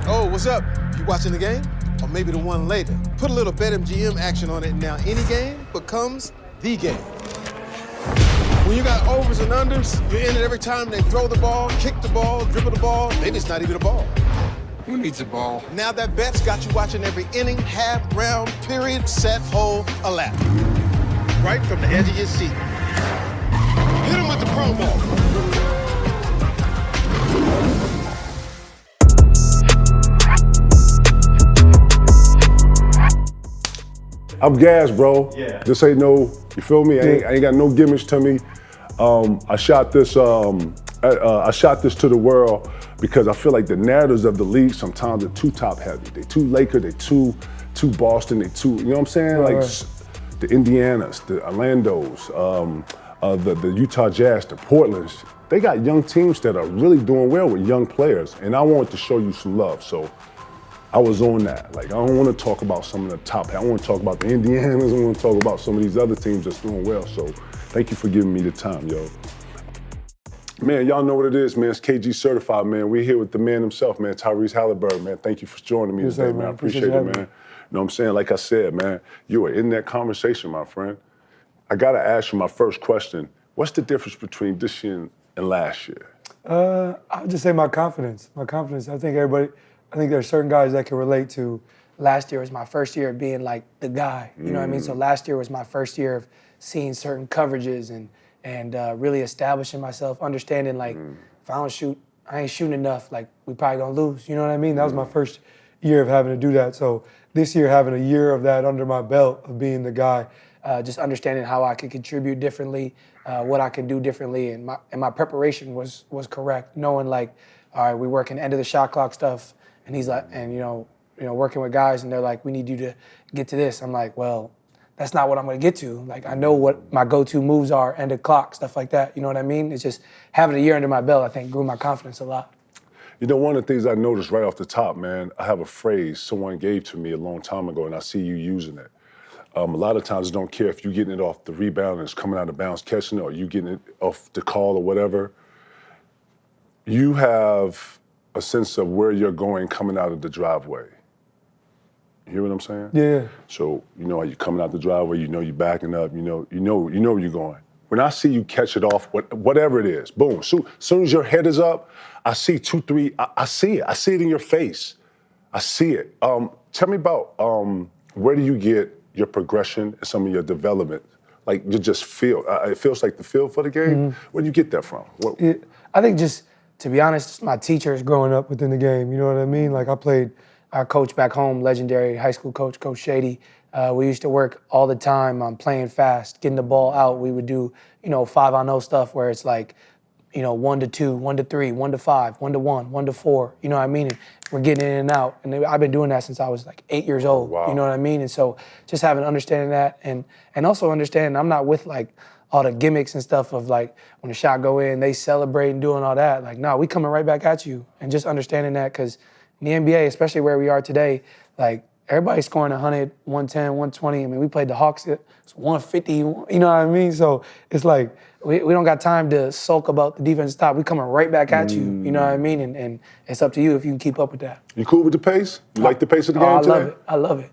Oh, what's up? You watching the game? Or maybe the one later? Put a little BetMGM action on it, and now any game becomes the game. When you got overs and unders, you're in it every time they throw the ball, kick the ball, dribble the ball. Maybe it's not even a ball. Who needs a ball? Now that bet's got you watching every inning, half, round, period, set, hole, a lap. Right from the edge of your seat. Hit him with the pro ball. I'm gassed, bro. Yeah. This ain't no, you feel me? I ain't got no gimmicks to me. I shot this to the world because I feel like the narratives of the league sometimes are too top heavy. They too Laker, they too Boston, they too, you know what I'm saying? Right, like the Indianas, the Orlandos, the Utah Jazz, the Portlands. They got young teams that are really doing well with young players, and I wanted to show you some love. So I was on that. Like, I don't want to talk about some of the top. I want to talk about the Indianas. I want to talk about some of these other teams that's doing well. So thank you for giving me the time, yo. Man, y'all know what it is, man. It's KG certified, man. We're here with the man himself, man, Tyrese Haliburton, man. Thank you for joining me today, man. I appreciate it, man. You know what I'm saying? Like I said, man, you were in that conversation, my friend. I got to ask you my first question. What's the difference between this year and last year? I would just say my confidence. My confidence. I think there's certain guys that can relate to. Last year was my first year of being like the guy. You know what I mean? So last year was my first year of seeing certain coverages and really establishing myself, understanding like if I don't shoot, I ain't shooting enough. Like we probably gonna lose. You know what I mean? That was my first year of having to do that. So this year, having a year of that under my belt of being the guy, just understanding how I could contribute differently, what I can do differently, and my preparation was correct. Knowing like, all right, we working end of the shot clock stuff. And he's like, and you know, working with guys, and they're like, we need you to get to this. I'm like, well, that's not what I'm gonna get to. Like, I know what my go-to moves are, end of clock, stuff like that. You know what I mean? It's just having a year under my belt, I think, grew my confidence a lot. You know, one of the things I noticed right off the top, man, I have a phrase someone gave to me a long time ago, and I see you using it. A lot of times, I don't care if you're getting it off the rebound and it's coming out of bounds, catching it, or you getting it off the call or whatever. You have a sense of where you're going coming out of the driveway. You hear what I'm saying? Yeah. So you know how you're coming out the driveway, you know you're backing up, you know where you're going. When I see you catch it off, whatever it is, boom, soon as your head is up, I see 2, 3, I see it. I see it in your face. I see it. Tell me about where do you get your progression and some of your development? Like you just feel, it feels like the feel for the game. Where do you get that from? I think just, to be honest, my teachers growing up within the game, you know what I mean? Like I played, our coach back home, legendary high school coach, Coach Shady. We used to work all the time on playing fast, getting the ball out. We would do, 5-on-0 stuff where it's like, 1 to 2, 1 to 3, 1 to 5, 1 to 1, 1 to 4, you know what I mean? And we're getting in and out. And I've been doing that since I was like 8 years old, Wow. You know what I mean? And so just having understanding that and also understanding I'm not with like all the gimmicks and stuff of like when the shot go in, they celebrate and doing all that. Like, no, we coming right back at you. And just understanding that because in the NBA, especially where we are today, like everybody's scoring 100, 110, 120. I mean, we played the Hawks, it's 150, you know what I mean? So it's like, we don't got time to sulk about the defense stop. We coming right back at you, you know what I mean? And it's up to you if you can keep up with that. You cool with the pace? You like the pace of the game today? I love it.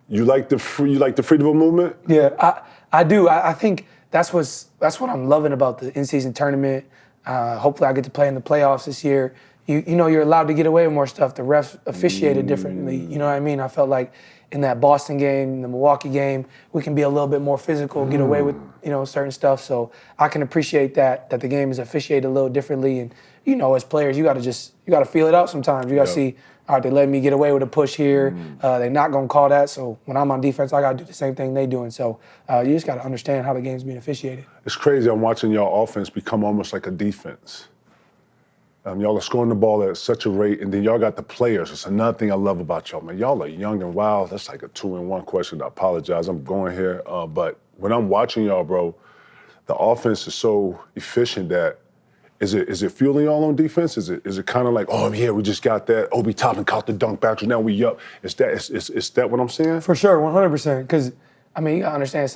You like the freedom of movement? Yeah, I do. I think that's what I'm loving about the in-season tournament. Hopefully I get to play in the playoffs this year. You know you're allowed to get away with more stuff. The refs officiated differently. You know what I mean? I felt like in that Boston game, the Milwaukee game, we can be a little bit more physical, get away with certain stuff. So I can appreciate that the game is officiated a little differently. And as players, you got to feel it out sometimes. You got to see, all right, they letting me get away with a push here. They're not gonna call that. So when I'm on defense, I got to do the same thing they doing. So you just got to understand how the game's being officiated. It's crazy. I'm watching y'all offense become almost like a defense. Y'all are scoring the ball at such a rate, and then y'all got the players. It's another thing I love about y'all, man. Y'all are young and wild. That's like a 2-in-1 question. I apologize. I'm going here. But when I'm watching y'all, bro, the offense is so efficient that is it fueling y'all on defense? Is it kind of like, oh, yeah, we just got that. Obi Toppin caught the dunk back, so now we up. Is that what I'm saying? For sure, 100%. Because I mean, you gotta understand,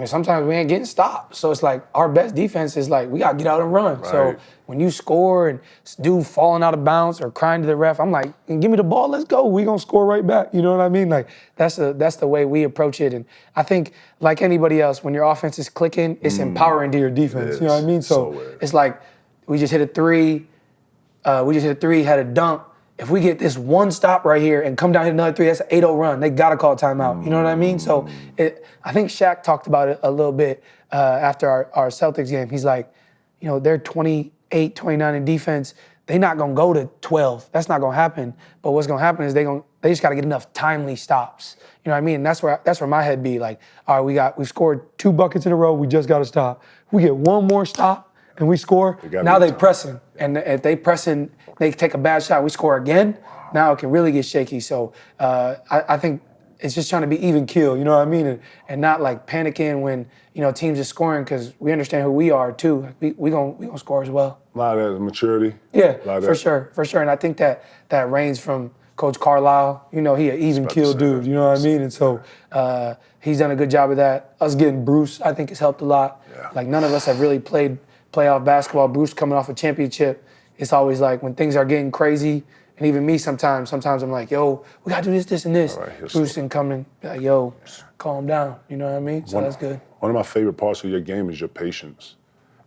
sometimes we ain't getting stopped. So it's like our best defense is like, we gotta get out and run. Right. So when you score and dude falling out of bounds or crying to the ref, I'm like, give me the ball, let's go. We gonna score right back. You know what I mean? Like, that's the way we approach it. And I think, like anybody else, when your offense is clicking, it's empowering to your defense. You know what I mean? So it's like, we just hit a three, had a dunk. If we get this one stop right here and come down hit another three, that's an 8-0 run. They gotta call timeout. You know what I mean? So I think Shaq talked about it a little bit after our Celtics game. He's like, you know, they're 28, 29 in defense. They're not gonna go to 12. That's not gonna happen. But what's gonna happen is they just gotta get enough timely stops. You know what I mean? And that's where my head be like, all right, we scored 2 buckets in a row. We just gotta stop. If we get one more stop and we score, now they pressing. And if they pressing, they take a bad shot, we score again, now it can really get shaky. So I think it's just trying to be even keel, you know what I mean? And not like panicking when, you know, teams are scoring, because we understand who we are too. We gonna score as well. A lot of that maturity. Yeah, for sure. And I think that reigns from Coach Carlisle. You know, he an even keel dude, you know what I mean? And so he's done a good job of that. Us getting Bruce, I think, has helped a lot. Yeah. Like, none of us have really played playoff basketball. Bruce coming off a championship, it's always like when things are getting crazy, and even me sometimes I'm like, yo, we gotta do this, and this. Right, Bruce can come in, be like, yo, calm down. You know what I mean? So that's good. One of my favorite parts of your game is your patience.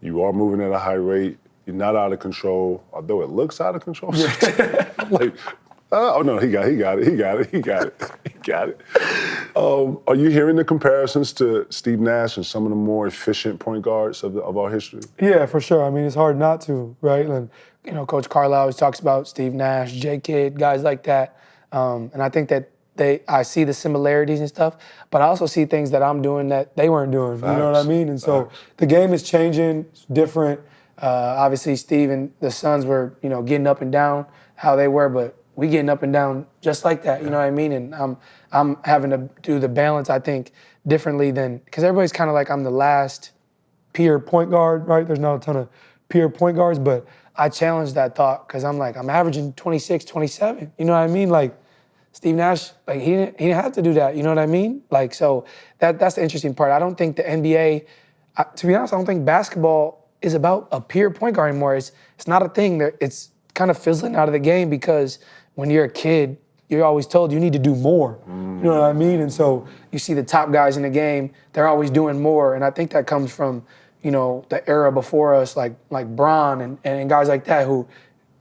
You are moving at a high rate. You're not out of control, although it looks out of control. Yeah. Like, oh no, he got it. Are you hearing the comparisons to Steve Nash and some of the more efficient point guards of our history? Yeah, for sure. I mean, it's hard not to, right? And, you know, Coach Carlisle always talks about Steve Nash, J. Kidd, guys like that. And I think that I see the similarities and stuff, but I also see things that I'm doing that they weren't doing. Facts. You know what I mean? And so the game is changing, it's different. Obviously, Steve and the Suns were, you know, getting up and down how they were, but we getting up and down just like that, you know what I mean? And I'm having to do the balance, I think, differently than, because everybody's kind of like I'm the last peer point guard, right? There's not a ton of peer point guards, but I challenge that thought, because I'm like, I'm averaging 26, 27, you know what I mean? Like, Steve Nash, like, he didn't have to do that, you know what I mean? Like, so that's the interesting part. I don't think the NBA, to be honest, I don't think basketball is about a peer point guard anymore. It's not a thing. It's kind of fizzling out of the game, because when you're a kid, you're always told you need to do more. You know what I mean? And so you see the top guys in the game, they're always doing more. And I think that comes from, you know, the era before us, like Bron and guys like that, who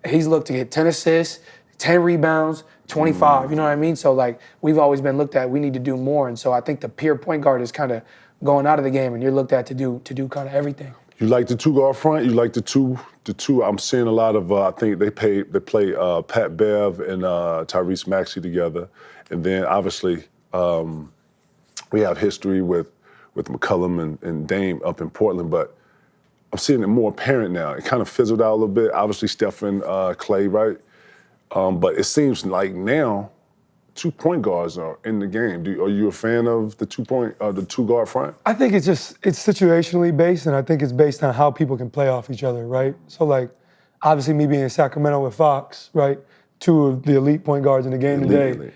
he's looked to get 10 assists, 10 rebounds, 25, you know what I mean? So, like, we've always been looked at, we need to do more. And so I think the peer point guard is kind of going out of the game, and you're looked at to do kind of everything. You like the 2-guard front? You like the two? I'm seeing a lot of. I think they play Pat Bev and Tyrese Maxey together, and then obviously we have history with McCollum and Dame up in Portland, but I'm seeing it more apparent now. It kind of fizzled out a little bit. Obviously, Stephen Clay, right? But it seems like now 2 point guards are in the game. Are you a fan of the 2-guard front? I think it's situationally based, and I think it's based on how people can play off each other, right? So, like, obviously me being in Sacramento with Fox, right? 2 of the elite point guards in the game today.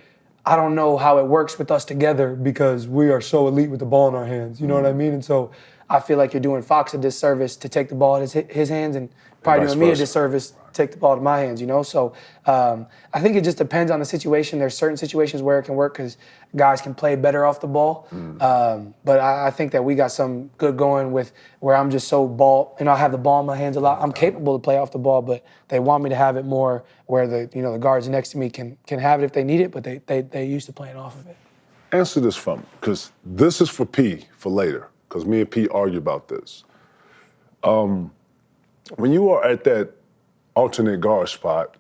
I don't know how it works with us together, because we are so elite with the ball in our hands. You know what I mean? And so I feel like you're doing Fox a disservice to take the ball in his hands, and probably doing me a disservice to take the ball to my hands, you know? So I think it just depends on the situation. There's certain situations where it can work because guys can play better off the ball. But I think that we got some good going with where I'm just so I have the ball in my hands a lot. I'm capable to play off the ball, but they want me to have it more where the guards next to me can have it if they need it, but they used to playing off of it. Answer this for me, because this is for P for later, because me and P argue about this. When you are at that alternate guard spot,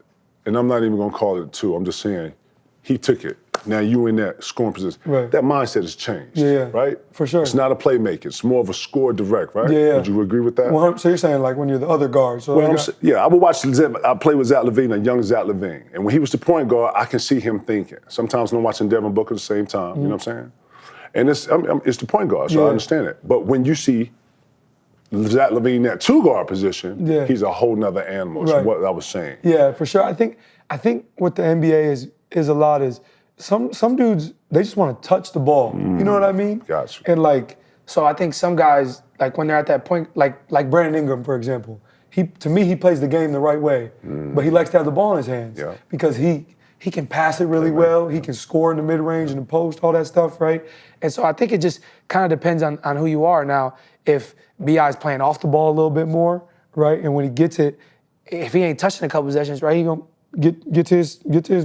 and I'm not even going to call it 2, I'm just saying he took it. Now you in that scoring position. Right. That mindset has changed, right? For sure. It's not a playmaker. It's more of a score direct, right? Yeah. Would you agree with that? Well, so you're saying like when you're the other guard. So I would watch I play with Zach LaVine, a young Zach LaVine. And when he was the point guard, I can see him thinking. Sometimes I'm watching Devin Booker at the same time, you know what I'm saying? And it's the point guard, so I understand it. But when you see Zach LaVine, that 2-guard position, he's a whole nother animal, is what I was saying. Yeah, for sure. I think what the NBA is a lot is some dudes, they just want to touch the ball. You know what I mean? Gotcha. And like, so I think some guys, like when they're at that point, like Brandon Ingram, for example, to me, he plays the game the right way, but he likes to have the ball in his hands because he can pass it really well. He can score in the mid-range and the post, all that stuff, right? And so I think it just kind of depends on who you are. Now, if B.I.'s playing off the ball a little bit more, right, and when he gets it, if he ain't touching a couple possessions, right, he gonna get to his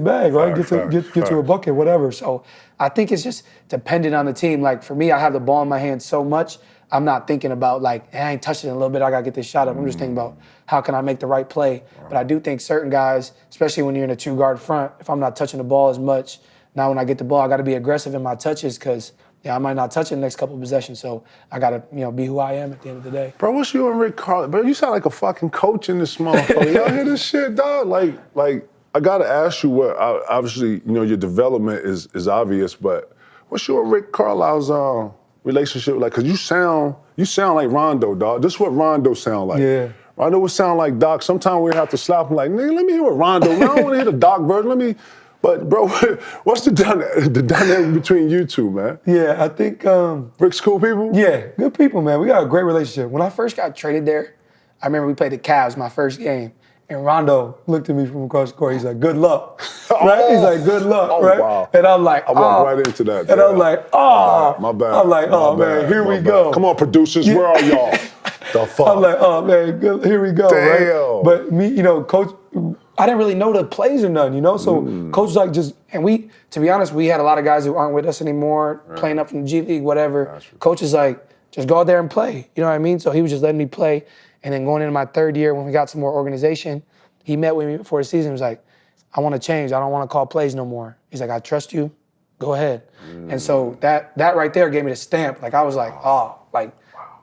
bag, right? Get to a bucket, whatever. So I think it's just dependent on the team. Like for me, I have the ball in my hand so much, I'm not thinking about like, hey, I ain't touching it a little bit, I gotta get this shot up. I'm just thinking about how can I make the right play. But I do think certain guys, especially when you're in a 2-guard front, if I'm not touching the ball as much, now when I get the ball, I gotta be aggressive in my touches because I might not touch it the next couple of possessions. So I gotta, be who I am at the end of the day. Bro, what's you and Rick Carlisle? Bro, you sound like a fucking coach in this motherfucker. Y'all hear this shit, dog? Like I gotta ask you what, obviously, your development is obvious, but what's you and Rick Carlisle's relationship like? Cause you sound like Rondo, dog. This is what Rondo sound like. Yeah. Rondo would sound like Doc. Sometimes we have to slap him like, nigga, let me hear what Rondo. I don't want to hear the Doc version. But bro, what's the dynamic between you two, man? Yeah, I think Rick's cool people? Yeah, good people, man. We got a great relationship. When I first got traded there, I remember we played the Cavs my first game, and Rondo looked at me from across the court. He's like, "Good luck," right? He's like, "Good luck," right? Wow. And I'm like, I walked right into that. And I'm like, "Oh, my bad. I'm like, "Oh man, here we go." Come on, producers, where are y'all? The fuck? I'm like, "Oh man, good, here we go." Damn. Right? But me, Coach, I didn't really know the plays or nothing, So Coach was like and to be honest, we had a lot of guys who aren't with us anymore, playing up from the G League, whatever. Gotcha. Coach is like, just go out there and play. You know what I mean? So he was just letting me play. And then going into my third year when we got some more organization, he met with me before the season. He was like, I want to change. I don't want to call plays no more. He's like, I trust you. Go ahead. And so that right there gave me the stamp. Like I was like,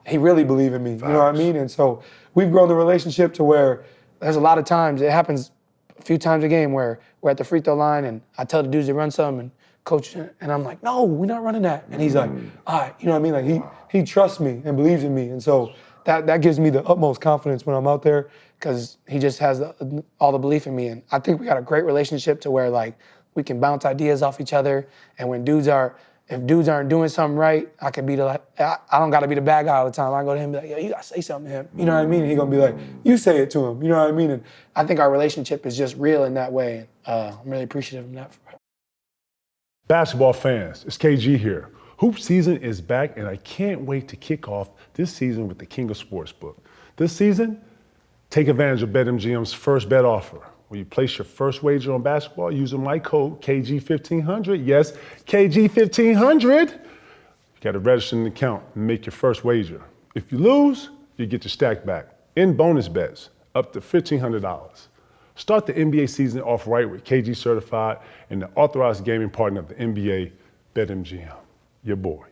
he really believed in me. You know what I mean? And so we've grown the relationship to where there's a lot of times, it happens a few times a game where we're at the free throw line and I tell the dudes to run some and coach, and I'm like, no, we're not running that. And he's like, all right, you know what I mean? Like he trusts me and believes in me. And so that gives me the utmost confidence when I'm out there because he just has all the belief in me. And I think we got a great relationship to where like we can bounce ideas off each other. And when if dudes aren't doing something right, I can be I don't gotta be the bad guy all the time. I go to him and be like, yo, you gotta say something to him. You know what I mean? And he gonna be like, you say it to him. You know what I mean? And I think our relationship is just real in that way. I'm really appreciative of that. Basketball fans, it's KG here. Hoop season is back, and I can't wait to kick off this season with the King of Sportsbook. This season, take advantage of BetMGM's first bet offer. When you place your first wager on basketball using my code KG1500, yes, KG1500, you got to register an account and make your first wager. If you lose, you get your stack back in bonus bets up to $1,500. Start the NBA season off right with KG Certified and the authorized gaming partner of the NBA, BetMGM. Your boy.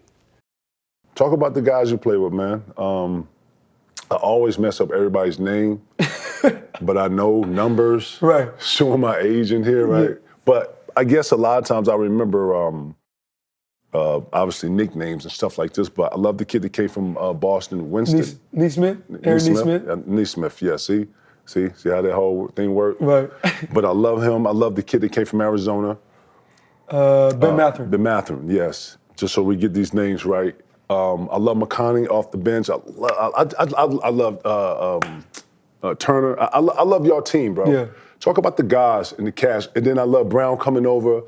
Talk about the guys you play with, man. I always mess up everybody's name, but I know numbers. Right. Showing my age in here, right? Yeah. But I guess a lot of times I remember, obviously nicknames and stuff like this, but I love the kid that came from Boston, Winston. Neesmith? Aaron Neesmith? Neesmith, yeah, see how that whole thing worked? Right. But I love him. I love the kid that came from Arizona. Ben Mathurin. Ben Mathurin, yes. Just so we get these names right. I love McConney off the bench. I love Turner. I love y'all team, bro. Yeah. Talk about the guys and the cash. And then I love Brown coming over.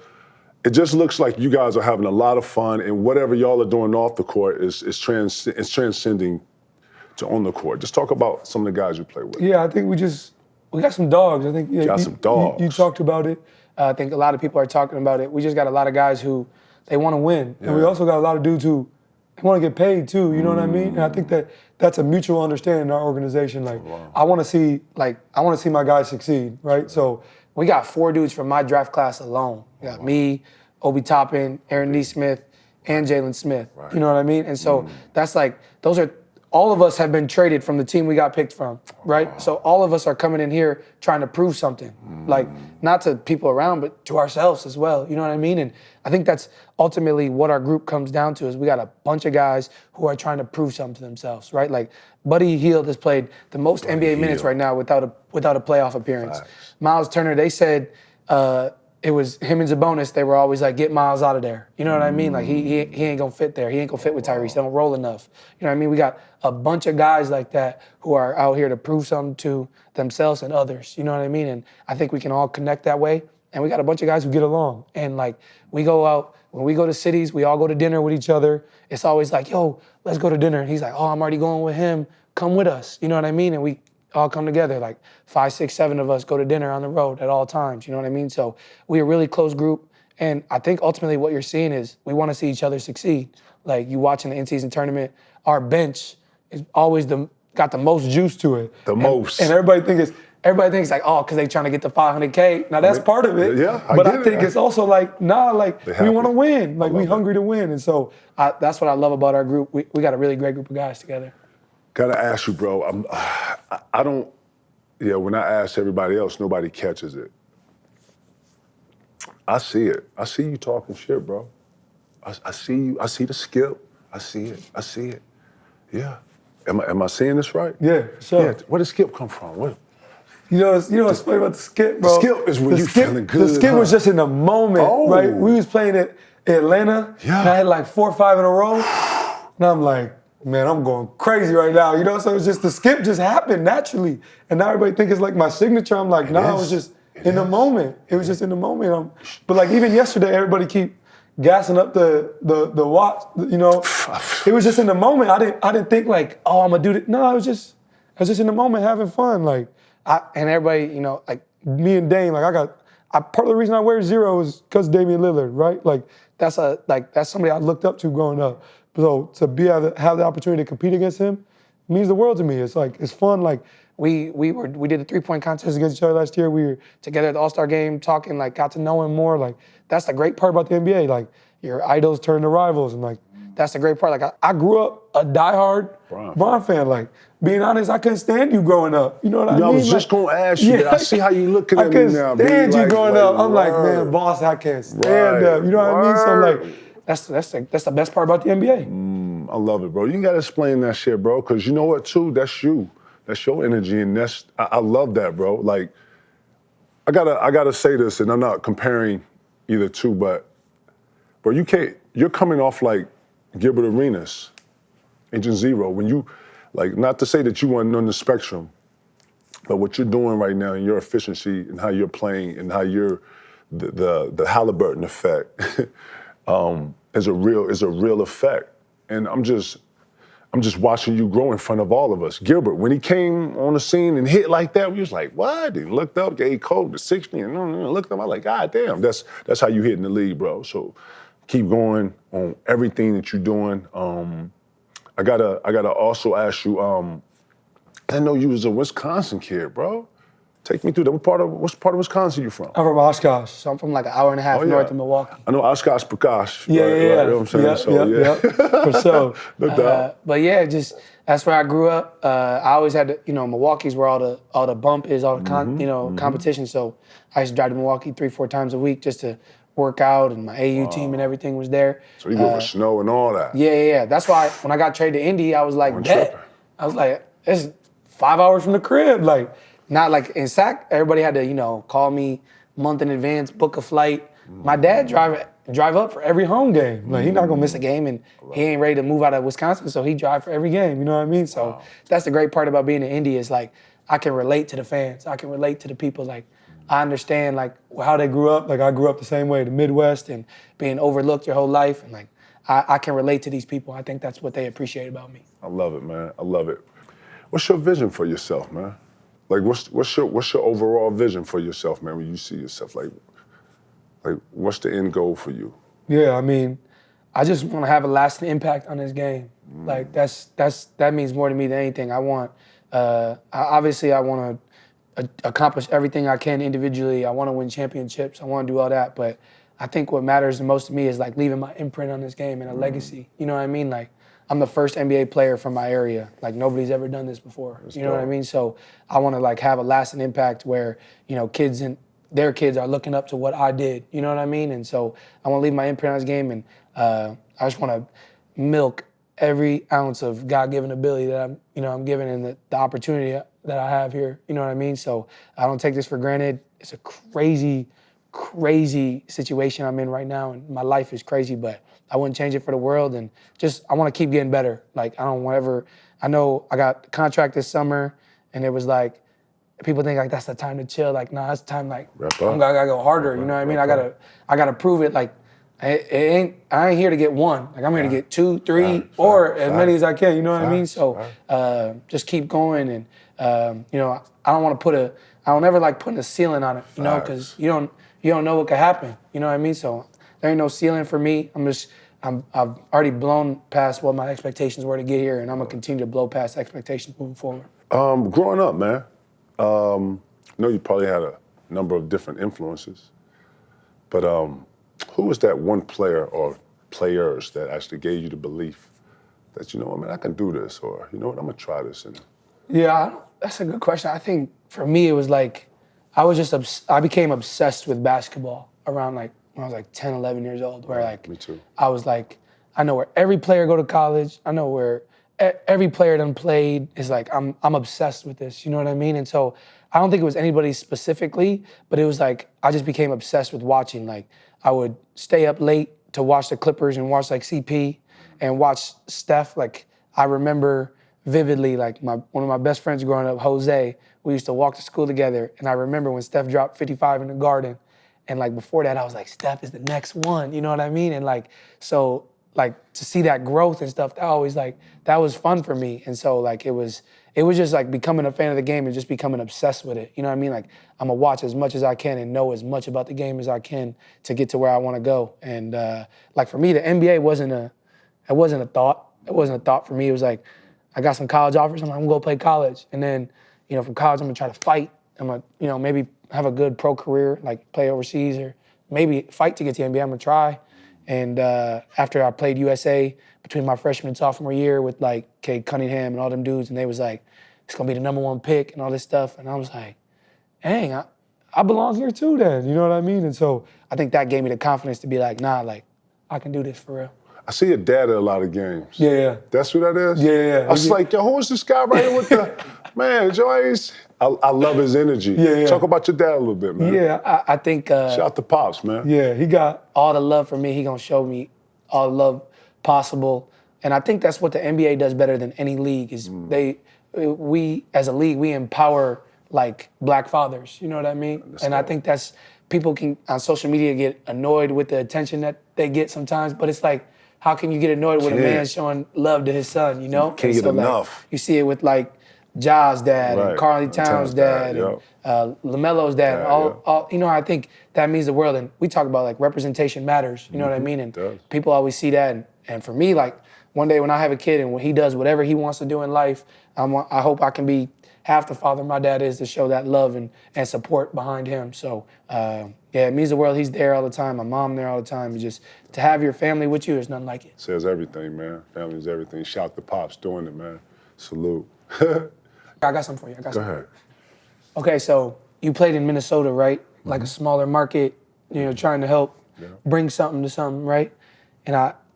It just looks like you guys are having a lot of fun, and whatever y'all are doing off the court is transcending to on the court. Just talk about some of the guys you play with. Yeah, I think we got some dogs. I think some dogs. You talked about it. I think a lot of people are talking about it. We just got a lot of guys who they want to win, and we also got a lot of dudes who they want to get paid too. You know what I mean? And I think that's a mutual understanding in our organization. Like, I want to see my guys succeed, right? So we got 4 dudes from my draft class alone. We got me, Obi Toppin, Aaron Neesmith, and Jalen Smith. Right. You know what I mean? And so that's like, those are, all of us have been traded from the team we got picked from, right? So all of us are coming in here trying to prove something. Like, not to people around, but to ourselves as well. You know what I mean? And I think that's ultimately what our group comes down to is we got a bunch of guys who are trying to prove something to themselves, right? Like, Buddy Hield has played the most NBA minutes right now without a playoff appearance. Miles Turner, they said it was him and Sabonis. They were always like, get Miles out of there. You know what I mean? Like he ain't gonna fit there. He ain't gonna fit with Tyrese. They don't roll enough. You know what I mean? We got a bunch of guys like that who are out here to prove something to themselves and others. You know what I mean? And I think we can all connect that way. And we got a bunch of guys who get along. And like we go out, when we go to cities, we all go to dinner with each other. It's always like, yo, let's go to dinner. And he's like, oh, I'm already going with him. Come with us. You know what I mean? And we all come together, like 5, 6, 7 of us go to dinner on the road at all times, you know what I mean? So we're a really close group, and I think ultimately what you're seeing is we want to see each other succeed. Like you watching the in-season tournament, our bench is always got the most juice to it. Most. And everybody thinks like, oh, because they trying to get the 500K. Now that's part of it. Yeah, but I think it's also like, nah, like we want to win. Like we hungry to win. And so that's what I love about our group. We got a really great group of guys together. Gotta ask you, bro. I don't. Yeah, when I ask everybody else, nobody catches it. I see it. I see you talking shit, bro. I see you. I see the skip. I see it. I see it. Yeah. Am I seeing this right? Yeah, sure. Yeah. Where did skip come from? What? You know what's funny about the skip, bro? The skip is when you feeling good. The skip was just in the moment, right? We was playing at Atlanta, and I had like 4 or 5 in a row, and I'm like, man, I'm going crazy right now, you know? So it's just, the skip just happened naturally. And now everybody think it's like my signature. I'm like, nah, it was just in the moment. It was just in the moment. But like even yesterday, everybody keep gassing up the watch, you know? It was just in the moment. I didn't think like, oh, I'm gonna do this. No, I was just in the moment having fun. Like, and everybody, you know, like me and Dame, like part of the reason I wear 0 is because Damian Lillard, right? Like that's somebody I looked up to growing up. So to have the opportunity to compete against him means the world to me. It's like, it's fun. Like we did a 3-point contest against each other last year. We were together at the All-Star game talking, like got to know him more. Like that's the great part about the NBA. Like your idols turn to rivals, and like that's the great part. Like I grew up a diehard Bron fan. Like being honest, I couldn't stand you growing up. You know what I mean? I was just gonna ask you that. I see how you looking at me now. I couldn't stand you growing up. I'm like, man, boss, I can't stand up. You know what I mean? So like, that's the best part about the NBA. I love it, bro. You gotta explain that shit, bro, because you know what, too? That's you. That's your energy, and I love that, bro. Like, I gotta say this, and I'm not comparing either two, but bro, you're coming off like Gilbert Arenas, Agent Zero, when you, like, not to say that you weren't on the spectrum, but what you're doing right now and your efficiency and how you're playing and how you're the Haliburton effect. Is a real effect, and I'm just watching you grow in front of all of us. Gilbert, when he came on the scene and hit like that, we was like, what? He looked up, gave Kobe the 60, and looked up. I'm like, God damn, that's how you hit in the league, bro. So keep going on everything that you're doing. I gotta also ask you. I know you was a Wisconsin kid, bro. Take me through that. What part of Wisconsin you from? I'm from Oshkosh, so I'm from like an hour and a half north of Milwaukee. I know Oshkosh, Prakash. Yeah. You know what I'm saying? Yeah. For sure. No doubt. But yeah, just that's where I grew up. I always had to, Milwaukee's where all the bump is, all the competition. So I used to drive to Milwaukee 3-4 times a week just to work out, and my AU team and everything was there. So you go for snow and all that. Yeah. That's why when I got traded to Indy, I was like, bet. I was like, it's 5 hours from the crib, like. Not like in SAC, everybody had to, call me a month in advance, book a flight. My dad drive up for every home game. Like, he's not gonna miss a game, and he ain't ready to move out of Wisconsin, so he drive for every game, you know what I mean? So that's the great part about being in Indy is like, I can relate to the fans. I can relate to the people. Like, I understand like how they grew up. Like, I grew up the same way, the Midwest, and being overlooked your whole life. And like, I can relate to these people. I think that's what they appreciate about me. I love it, man. I love it. What's your vision for yourself, man? Like, what's your overall vision for yourself, man, when you see yourself? Like what's the end goal for you? Yeah, I mean, I just want to have a lasting impact on this game. Like, that means more to me than anything. I want to accomplish everything I can individually. I want to win championships. I want to do all that. But I think what matters the most to me is like leaving my imprint on this game and a legacy. You know what I mean? Like, I'm the first NBA player from my area. Like, nobody's ever done this before. You know what I mean? So I want to like have a lasting impact where, kids and their kids are looking up to what I did. You know what I mean? And so I want to leave my imprint on this game, and I just want to milk every ounce of God-given ability that I'm given, and the opportunity that I have here. You know what I mean? So I don't take this for granted. It's a crazy crazy situation I'm in right now, and my life is crazy, but I wouldn't change it for the world, and just, I want to keep getting better. Like, I don't want ever, I know I got a contract this summer, and it was like, people think like that's the time to chill. Like, nah, it's time like, I gotta go harder, you know what I mean? I gotta prove it. Like, I ain't here to get one. Like, I'm here to get 2, 3, or as many as I can, you know what I mean? So just keep going, and you know, I don't ever like putting a ceiling on it, you know, because you don't know what could happen, you know what I mean? So there ain't no ceiling for me. I've already blown past what my expectations were to get here, and I'm gonna continue to blow past expectations moving forward. Growing up, man, I know you probably had a number of different influences, but who was that one player or players that actually gave you the belief that, you know what, man, I can do this, or, you know what, I'm gonna try this? And yeah, that's a good question. I think for me, it was like, I became obsessed with basketball around like, when I was like 10, 11 years old, where like, me too. I was like, I know where every player go to college. I know where every player done played. Is like, I'm obsessed with this, you know what I mean? And so I don't think it was anybody specifically, but it was like, I just became obsessed with watching. Like, I would stay up late to watch the Clippers and watch like CP and watch Steph. Like, I remember vividly, like one of my best friends growing up, Jose, we used to walk to school together, and I remember when Steph dropped 55 in the Garden, and like before that, I was like, Steph is the next one, you know what I mean? And like, so like to see that growth and stuff, that was fun for me. And so like, it was just like becoming a fan of the game and just becoming obsessed with it, you know what I mean? Like, I'm gonna watch as much as I can and know as much about the game as I can to get to where I wanna go. And like for me, the NBA wasn't a thought. It wasn't a thought for me. It was like, I got some college offers, I'm gonna go play college. And then, you know, from college, I'm gonna try to fight. I'm gonna, you know, maybe have a good pro career, like play overseas, or maybe fight to get to the NBA. I'm gonna try. And after I played USA between my freshman and sophomore year with like Cade Cunningham and all them dudes, and they was like, it's gonna be the #1 pick and all this stuff. And I was like, dang, I belong here too then, you know what I mean? And so I think that gave me the confidence to be like, nah, like, I can do this for real. I see your dad at a lot of games. Yeah. That's who that is? Yeah. I was like, yo, who is this guy right here with the, man, Joyce? I love his energy. Yeah. Talk about your dad a little bit, man. Yeah, I think... Shout out to Pops, man. Yeah, he got all the love from me. He gonna show me all the love possible. And I think that's what the NBA does better than any league is we, as a league, we empower like black fathers, you know what I mean? I think that's, people can, on social media, get annoyed with the attention that they get sometimes, but it's like, how can you get annoyed with a man showing love to his son, you know? Can't get enough. Like, you see it with like Ja's dad and Carly Towns' dad and LaMelo's dad. All, you know, I think that means the world. And we talk about like representation matters, you know what I mean? And people always see that. And for me, like one day when I have a kid and when he does whatever he wants to do in life, I hope I can be half the father my dad is to show that love and support behind him. So yeah, it means the world. He's there all the time. My mom there all the time. It's just to have your family with you, there's nothing like it. Says everything, man. Family's everything. Shout to Pops doing it, man. Salute. I got something for you. Go ahead. Okay, so you played in Minnesota, right? Like a smaller market, you know, trying to help bring something to something, right?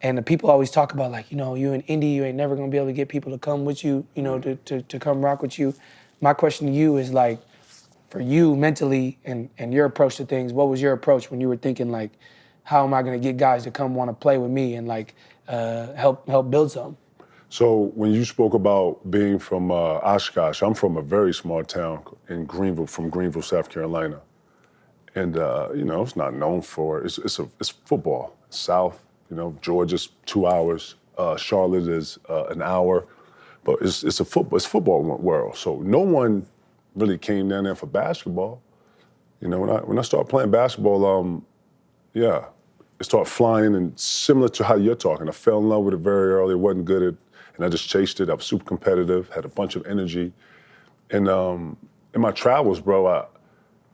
And the people always talk about like, you know, you in Indy, you ain't never gonna be able to get people to come with you, you know, to come rock with you. My question to you is like, for you mentally and your approach to things, what was your approach when you were thinking like, how am I gonna get guys to come wanna play with me and like help build something? So when you spoke about being from Oshkosh, I'm from a very small town in Greenville, South Carolina. And you know, it's not known for, it's football. South, you know, Georgia's 2 hours, Charlotte is an hour, but it's football world. So no one really came down there for basketball. You know, when I started playing basketball, it started flying, and similar to how you're talking, I fell in love with it very early, wasn't good at, and I just chased it. I was super competitive, had a bunch of energy. And in my travels, bro,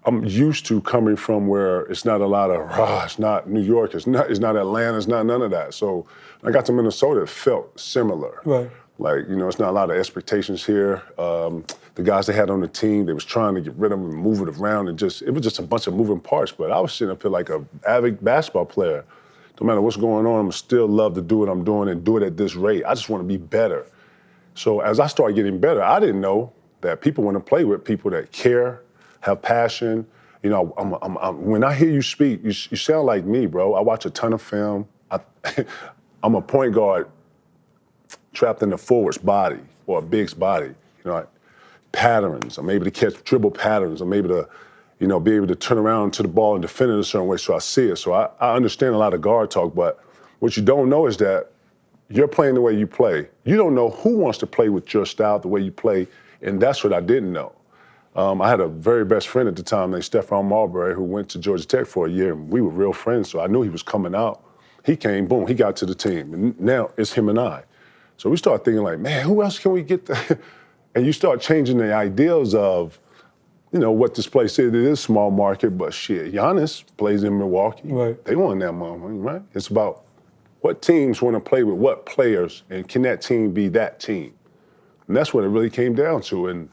I'm used to coming from where it's not a lot of, it's not New York, it's not Atlanta, it's not none of that. So when I got to Minnesota, it felt similar. Right. Like, you know, it's not a lot of expectations here. The guys they had on the team, they was trying to get rid of them and move it around, and it was just a bunch of moving parts. But I was sitting up here like an avid basketball player. No matter what's going on, I'm still love to do what I'm doing and do it at this rate. I just want to be better. So as I started getting better, I didn't know that people want to play with people that care, have passion, You know, when I hear you speak, you sound like me, bro. I watch a ton of film. I'm a point guard trapped in a forward's body or a big's body. You know, like patterns. I'm able to catch dribble patterns. I'm able to, you know, be able to turn around to the ball and defend it a certain way, so I see it. So I understand a lot of guard talk, but what you don't know is that you're playing the way you play. You don't know who wants to play with your style, the way you play, and that's what I didn't know. I had a very best friend at the time named Stephon Marbury who went to Georgia Tech for a year, and we were real friends, so I knew he was coming out. He came, boom, he got to the team, and now it's him and I. So we start thinking like, man, who else can we get there? And you start changing the ideals of, you know, what this place is. It is small market, but shit, Giannis plays in Milwaukee. Right. They won that money, right? It's about what teams want to play with what players, and can that team be that team? And that's what it really came down to. And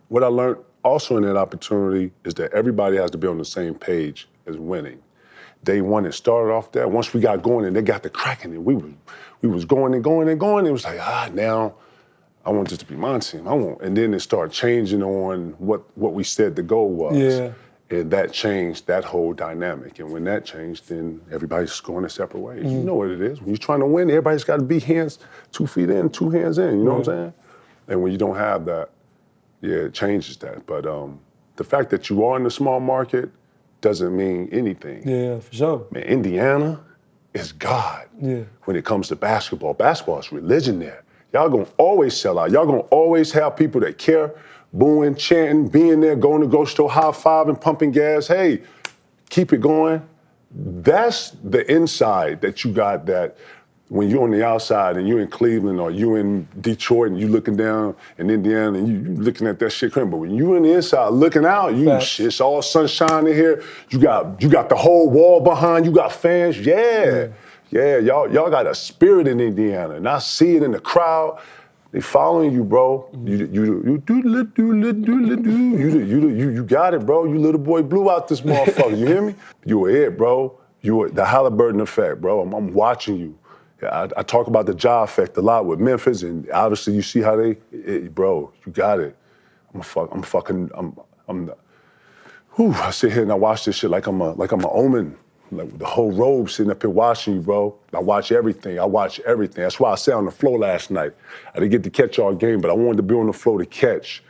what I learned also in that opportunity is that everybody has to be on the same page as winning. Day one, it started off there. Once we got going and they got the cracking, and we was going and going and going, it was like, now I want this to be my team. And then it started changing on what we said the goal was. Yeah. And that changed that whole dynamic. And when that changed, then everybody's going their separate ways. You know what it is. When you're trying to win, everybody's got to be 2 feet in, 2 hands in, you know what I'm saying? And when you don't have that, yeah, it changes that. But the fact that you are in the small market doesn't mean anything. Yeah, for sure. Man, Indiana is God when it comes to basketball. Basketball is religion there. Y'all gonna always sell out. Y'all gonna always have people that care, booing, chanting, being there, going to grocery store, high-fiving, pumping gas. Hey, keep it going. That's the inside that you got, that when you're on the outside and you're in Cleveland or you in Detroit and you looking down in Indiana and you looking at that shit crazy. But when you in the inside looking out, it's all sunshine in here. You got the whole wall behind you, got fans. Yeah, y'all got a spirit in Indiana, and I see it in the crowd. They following you, bro. You got it, bro. You little boy blue out this motherfucker. You hear me? You were it, bro. You were the Haliburton effect, bro. I'm watching you. I talk about the Ja effect a lot with Memphis, and obviously you see how bro, you got it. I sit here and I watch this shit like I'm an omen. Like the whole robe sitting up here watching you, bro. I watch everything. That's why I sat on the floor last night. I didn't get to catch all game, but I wanted to be on the floor to catch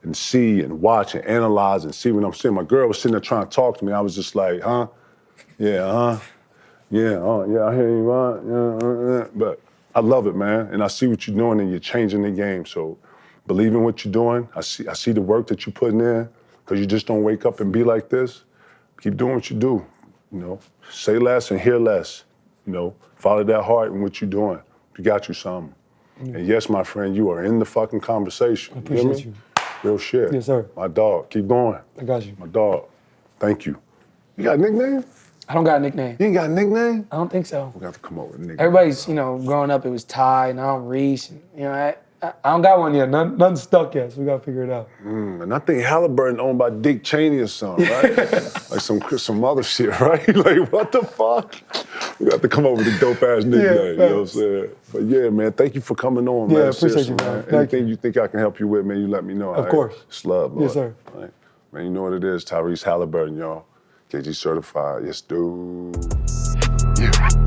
and see and watch and analyze and see what I'm seeing. My girl was sitting there trying to talk to me. I was just like, huh? Yeah, yeah, I hear you, right? But I love it, man. And I see what you're doing, and you're changing the game. So believe in what you're doing. I see the work that you're putting in, because you just don't wake up and be like this. Keep doing what you do. You know, say less and hear less. You know, follow that heart in what you're doing. You got you something. And yes, my friend, you are in the fucking conversation. I appreciate you. Real shit. Yes, sir. My dog, keep going. I got you. My dog, thank you. You got a nickname? I don't got a nickname. You ain't got a nickname? I don't think so. We got to come up with a nickname. Everybody's, you know, growing up, it was Ty, now I'm Reese. And, you know, I don't got one yet. Nothing stuck yet, so we got to figure it out. And I think Haliburton owned by Dick Cheney or something, right? Like some other shit, right? Like, what the fuck? We got to come up with a dope-ass nickname, you know what I'm saying? But yeah, man, thank you for coming on, man. Yeah, appreciate you, man. Anything you think I can help you with, man, you let me know. Of course. It's love, Lord. Yes, sir. All right. Man, you know what it is, Tyrese Haliburton, y'all. KG certified, yes, dude. Yeah.